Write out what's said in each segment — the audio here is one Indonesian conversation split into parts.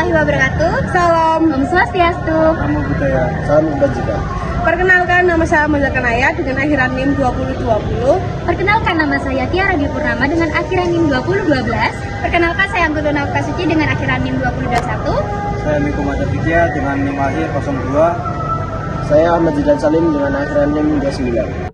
warahmatullahi wabarakatuh. Salam. Om Swastiastu. Namo Buddhaya. Salam kebajikan. Perkenalkan, nama saya Amelia Kanaya dengan akhiran NIM 2020. Perkenalkan, nama saya Tiara Dwi Purnama dengan akhiran NIM 2012. Perkenalkan, saya Angkuto Nafka Suci dengan akhiran NIM 2021. Saya Miko Madafidya dengan NIM akhir 02. Saya Ahmad Zidan Salim dengan akhiran NIM 29.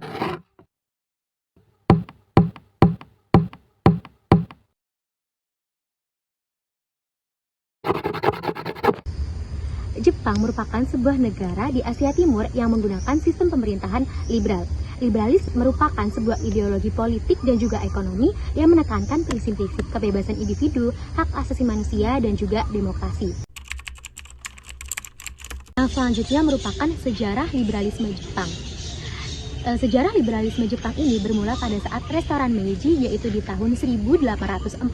Jepang merupakan sebuah negara di Asia Timur yang menggunakan sistem pemerintahan liberal. Liberalis merupakan sebuah ideologi politik dan juga ekonomi yang menekankan prinsip-prinsip kebebasan individu, hak asasi manusia, dan juga demokrasi. Yang selanjutnya merupakan sejarah liberalisme Jepang. Sejarah liberalisme Jepang ini bermula pada saat Restoran Meiji, yaitu di tahun 1848.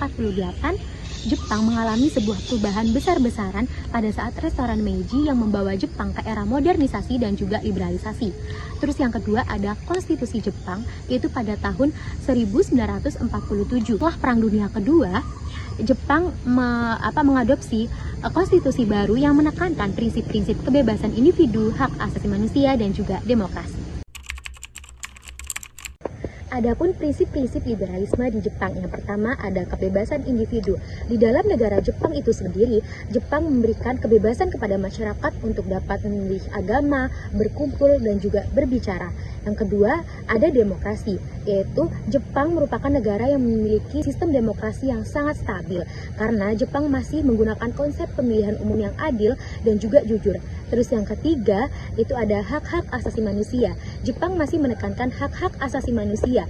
Jepang mengalami sebuah perubahan besar-besaran pada saat Restoran Meiji yang membawa Jepang ke era modernisasi dan juga liberalisasi. Terus yang kedua ada Konstitusi Jepang, yaitu pada tahun 1947. Setelah Perang Dunia Kedua, Jepang mengadopsi konstitusi baru yang menekankan prinsip-prinsip kebebasan individu, hak asasi manusia, dan juga demokrasi. Adapun prinsip-prinsip liberalisme di Jepang, yang pertama ada kebebasan individu. Di dalam negara Jepang itu sendiri, Jepang memberikan kebebasan kepada masyarakat untuk dapat memilih agama, berkumpul, dan juga berbicara. Yang kedua, ada demokrasi, yaitu Jepang merupakan negara yang memiliki sistem demokrasi yang sangat stabil, karena Jepang masih menggunakan konsep pemilihan umum yang adil dan juga jujur. Terus yang ketiga, itu ada hak-hak asasi manusia. Jepang masih menekankan hak-hak asasi manusia.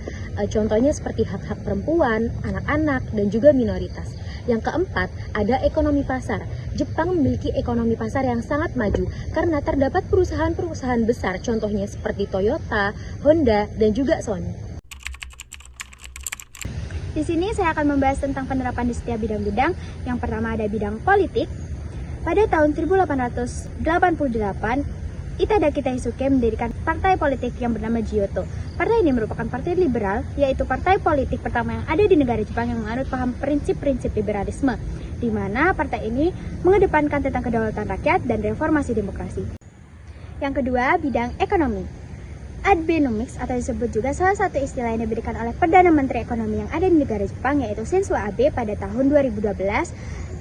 Contohnya seperti hak-hak perempuan, anak-anak, dan juga minoritas. Yang keempat, ada ekonomi pasar. Jepang memiliki ekonomi pasar yang sangat maju karena terdapat perusahaan-perusahaan besar, contohnya seperti Toyota, Honda, dan juga Sony. Di sini saya akan membahas tentang penerapan di setiap bidang-bidang. Yang pertama ada bidang politik. Pada tahun 1888, Itadaki Taisuke mendirikan partai politik yang bernama Giotto. Partai ini merupakan partai liberal, yaitu partai politik pertama yang ada di negara Jepang yang menganut paham prinsip-prinsip liberalisme, di mana partai ini mengedepankan tentang kedaulatan rakyat dan reformasi demokrasi. Yang kedua, bidang ekonomi. Abenomics, atau disebut juga salah satu istilah yang diberikan oleh Perdana Menteri Ekonomi yang ada di negara Jepang, yaitu Shinzo Abe pada tahun 2012.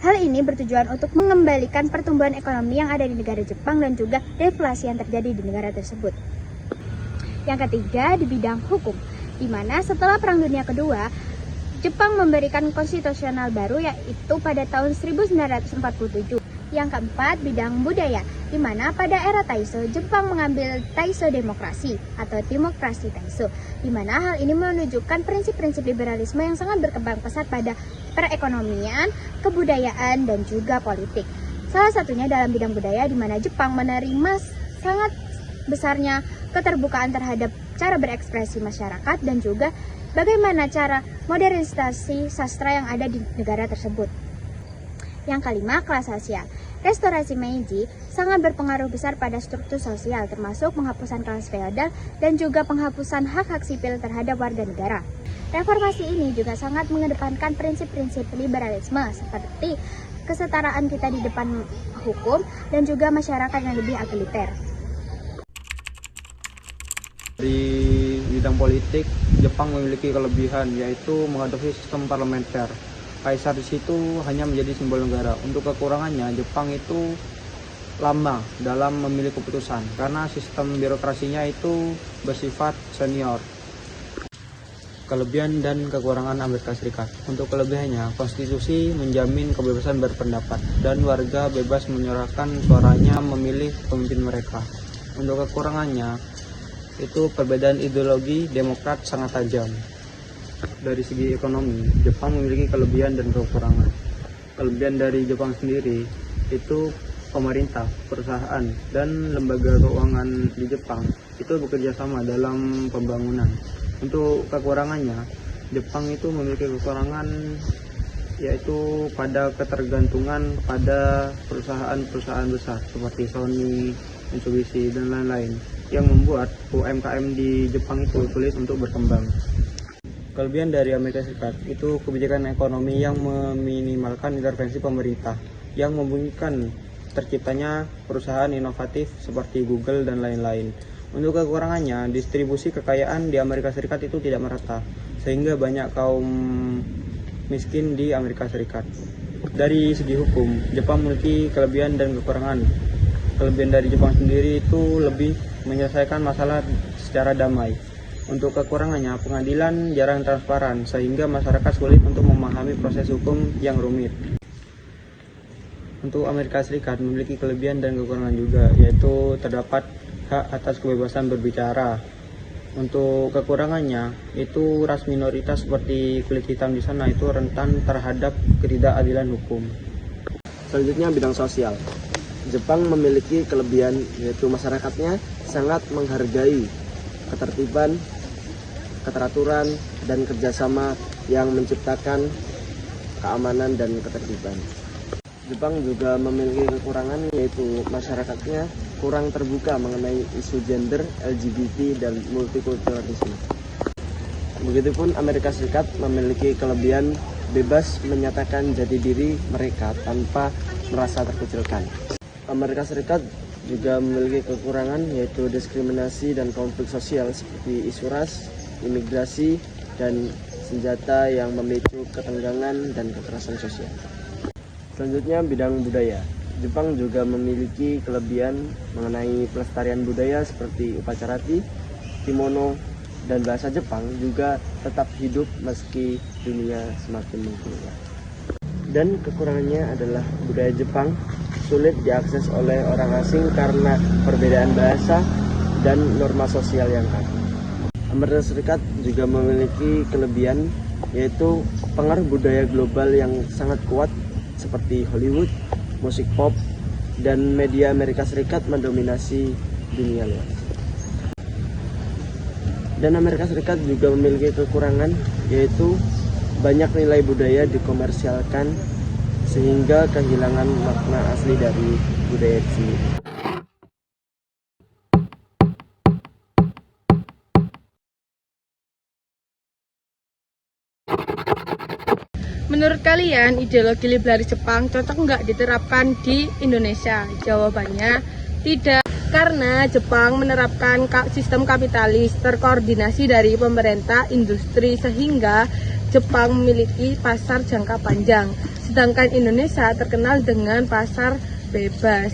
Hal ini bertujuan untuk mengembalikan pertumbuhan ekonomi yang ada di negara Jepang dan juga deflasi yang terjadi di negara tersebut. Yang ketiga, di bidang hukum, di mana setelah Perang Dunia Kedua, Jepang memberikan konstitusional baru, yaitu pada tahun 1947. Yang keempat, bidang budaya, di mana pada era Taisho, Jepang mengambil Taisho demokrasi atau demokrasi Taisho, di mana hal ini menunjukkan prinsip-prinsip liberalisme yang sangat berkembang pesat pada perekonomian, kebudayaan, dan juga politik. Salah satunya dalam bidang budaya, di mana Jepang menerima sangat besarnya keterbukaan terhadap cara berekspresi masyarakat dan juga bagaimana cara modernisasi sastra yang ada di negara tersebut. Yang kelima, kelas sosial. Restorasi Meiji sangat berpengaruh besar pada struktur sosial, termasuk penghapusan kelas feodal dan juga penghapusan hak-hak sipil terhadap warga negara. Reformasi ini juga sangat mengedepankan prinsip-prinsip liberalisme seperti kesetaraan kita di depan hukum dan juga masyarakat yang lebih egaliter. Di bidang politik, Jepang memiliki kelebihan, yaitu mengadopsi sistem parlementer. Kaisar di situ hanya menjadi simbol negara. Untuk kekurangannya, Jepang itu lamban dalam memilih keputusan karena sistem birokrasinya itu bersifat senior. Kelebihan dan kekurangan Amerika Serikat. Untuk kelebihannya, konstitusi menjamin kebebasan berpendapat dan warga bebas menyuarakan suaranya memilih pemimpin mereka. Untuk kekurangannya, itu perbedaan ideologi Demokrat sangat tajam. Dari segi ekonomi, Jepang memiliki kelebihan dan kekurangan. Kelebihan dari Jepang sendiri itu pemerintah, perusahaan, dan lembaga keuangan di Jepang itu bekerja sama dalam pembangunan. Untuk kekurangannya, Jepang itu memiliki kekurangan, yaitu pada ketergantungan pada perusahaan-perusahaan besar seperti Sony, Mitsubishi, dan lain-lain yang membuat UMKM di Jepang itu sulit untuk berkembang. Kelebihan dari Amerika Serikat itu kebijakan ekonomi yang meminimalkan intervensi pemerintah yang memungkinkan terciptanya perusahaan inovatif seperti Google dan lain-lain. Untuk kekurangannya, distribusi kekayaan di Amerika Serikat itu tidak merata, sehingga banyak kaum miskin di Amerika Serikat. Dari segi hukum, Jepang memiliki kelebihan dan kekurangan. Kelebihan dari Jepang sendiri itu lebih menyelesaikan masalah secara damai. Untuk kekurangannya, pengadilan jarang transparan, sehingga masyarakat sulit untuk memahami proses hukum yang rumit. Untuk Amerika Serikat memiliki kelebihan dan kekurangan juga, yaitu terdapat hak atas kebebasan berbicara. Untuk kekurangannya, itu ras minoritas seperti kulit hitam di sana itu rentan terhadap ketidakadilan hukum. Selanjutnya bidang sosial. Jepang memiliki kelebihan yaitu masyarakatnya sangat menghargai ketertiban, keteraturan, dan kerjasama yang menciptakan keamanan dan ketertiban. Jepang juga memiliki kekurangan yaitu masyarakatnya kurang terbuka mengenai isu gender, LGBT, dan multikulturalisme. Begitupun Amerika Serikat memiliki kelebihan bebas menyatakan jati diri mereka tanpa merasa terkucilkan. Amerika Serikat juga memiliki kekurangan yaitu diskriminasi dan konflik sosial seperti isu ras, imigrasi, dan senjata yang memicu ketegangan dan kekerasan sosial. Selanjutnya bidang budaya. Jepang juga memiliki kelebihan mengenai pelestarian budaya seperti upacarati, kimono, dan bahasa Jepang juga tetap hidup meski dunia semakin mengkeruh. Dan kekurangannya adalah budaya Jepang sulit diakses oleh orang asing karena perbedaan bahasa dan norma sosial yang kaku. Amerika Serikat juga memiliki kelebihan yaitu pengaruh budaya global yang sangat kuat seperti Hollywood, musik pop, dan media Amerika Serikat mendominasi dunia luas. Dan Amerika Serikat juga memiliki kekurangan yaitu banyak nilai budaya dikomersialkan sehingga kehilangan makna asli dari budaya itu sendiri. Menurut kalian, ideologi liberalis Jepang cocok nggak diterapkan di Indonesia? Jawabannya tidak, karena Jepang menerapkan sistem kapitalis terkoordinasi dari pemerintah, industri, sehingga Jepang memiliki pasar jangka panjang, sedangkan Indonesia terkenal dengan pasar bebas.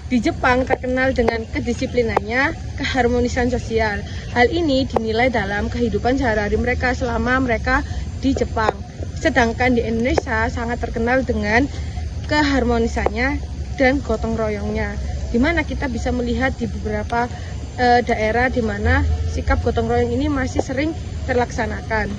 Di Jepang terkenal dengan kedisiplinannya, keharmonisan sosial. Hal ini dinilai dalam kehidupan sehari-hari mereka selama mereka di Jepang. Sedangkan di Indonesia sangat terkenal dengan keharmonisannya dan gotong royongnya, di mana kita bisa melihat di beberapa daerah di mana sikap gotong royong ini masih sering terlaksanakan.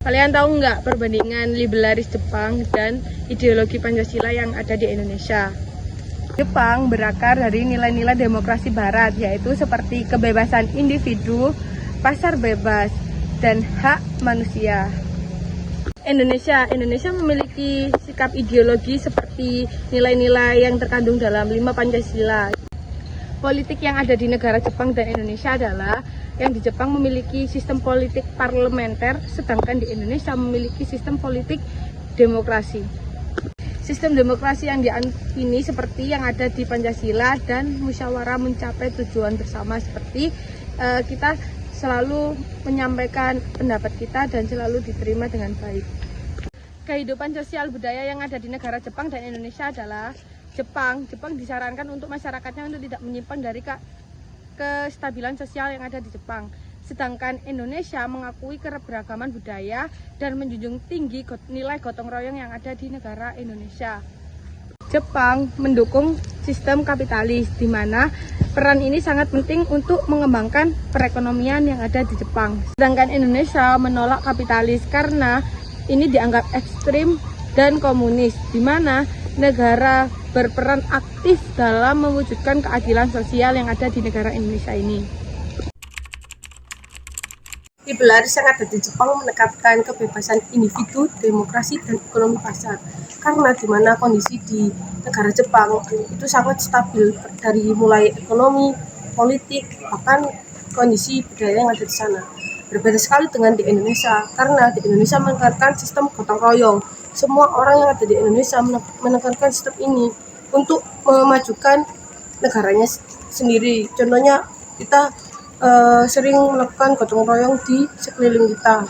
Kalian tahu nggak perbandingan liberalis Jepang dan ideologi Pancasila yang ada di Indonesia? Jepang berakar dari nilai-nilai demokrasi barat, yaitu seperti kebebasan individu, pasar bebas, dan hak manusia. Indonesia memiliki sikap ideologi seperti nilai-nilai yang terkandung dalam 5 Pancasila. Politik yang ada di negara Jepang dan Indonesia adalah yang di Jepang memiliki sistem politik parlementer, sedangkan di Indonesia memiliki sistem politik demokrasi. Sistem demokrasi yang ini seperti yang ada di Pancasila dan musyawarah mencapai tujuan bersama, seperti kita selalu menyampaikan pendapat kita dan selalu diterima dengan baik. Kehidupan sosial budaya yang ada di negara Jepang dan Indonesia adalah Jepang disarankan untuk masyarakatnya untuk tidak menyimpang dari kestabilan sosial yang ada di Jepang. Sedangkan Indonesia mengakui keberagaman budaya dan menjunjung tinggi nilai gotong royong yang ada di negara Indonesia. Jepang mendukung sistem kapitalis, di mana peran ini sangat penting untuk mengembangkan perekonomian yang ada di Jepang. Sedangkan Indonesia menolak kapitalis karena ini dianggap ekstrim dan komunis, di mana negara berperan aktif dalam mewujudkan keadilan sosial yang ada di negara Indonesia ini. Liberalis yang ada di Jepang menekankan kebebasan individu, demokrasi, dan ekonomi pasar. Karena di mana kondisi di negara Jepang itu sangat stabil dari mulai ekonomi, politik, bahkan kondisi budaya yang ada di sana. Berbeda sekali dengan di Indonesia, karena di Indonesia menekankan sistem gotong royong. Semua orang yang ada di Indonesia menekankan sistem ini untuk memajukan negaranya sendiri. Contohnya kita sering melakukan gotong royong di sekeliling kita.